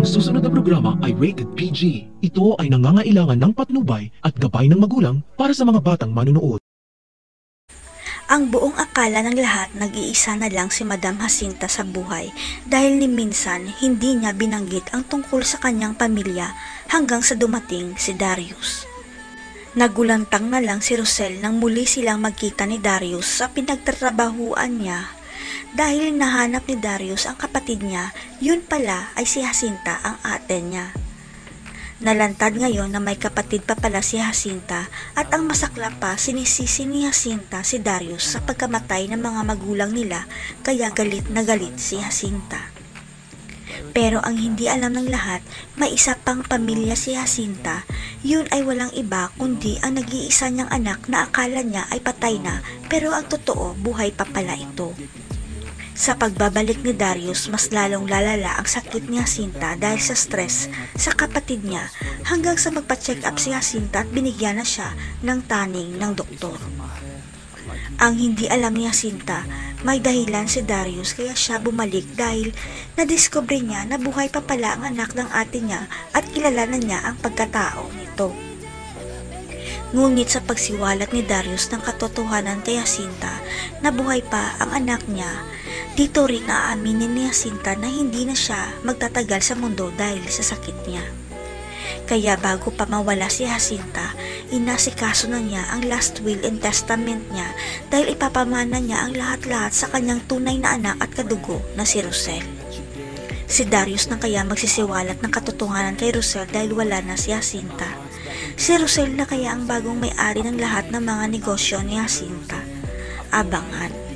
susunod na programa ay rated PG. Ito ay nangangailangan ng patnubay at gabay ng magulang para sa mga batang manunood. Ang buong akala ng lahat nag-iisa na lang si Madam Jacinta sa buhay dahil ni minsan hindi niya binanggit ang tungkol sa kanyang pamilya hanggang sa dumating si Darius. Nagulantang na lang si Rosel nang muli silang magkita ni Darius sa pinagtatrabahuan niya. Dahil nahanap ni Darius ang kapatid niya, yun pala ay si Jacinta ang ate niya. Nalantad ngayon na may kapatid pa pala si Jacinta at ang masakla pa sinisisi ni Jacinta si Darius sa pagkamatay ng mga magulang nila kaya galit na galit si Jacinta. Pero ang hindi alam ng lahat, may isa pang pamilya si Jacinta, yun ay walang iba kundi ang nag-iisa niyang anak na akala niya ay patay na pero ang totoo buhay pa pala ito. Sa pagbabalik ni Darius, mas lalong lalala ang sakit ni Jacinta dahil sa stress sa kapatid niya hanggang sa magpa-check up si Jacinta at binigyan na siya ng taning ng doktor. Ang hindi alam ni Jacinta, may dahilan si Darius kaya siya bumalik dahil nadiskubre niya na buhay pa pala ang anak ng ate niya at kilala na niya ang pagkatao nito. Ngunit sa pagsiwalat ni Darius ng katotohanan kay Jacinta na buhay pa ang anak niya, dito rin aaminin ni Jacinta na hindi na siya magtatagal sa mundo dahil sa sakit niya. Kaya bago pa mawala si Jacinta, inasikaso na niya ang last will and testament niya dahil ipapamana niya ang lahat-lahat sa kanyang tunay na anak at kadugo na si Rosel. Si Darius na kaya magsisiwalat ng katotohanan kay Rosel dahil wala na si Jacinta. Si Rosel na kaya ang bagong may-ari ng lahat ng mga negosyo ni Jacinta. Abangan.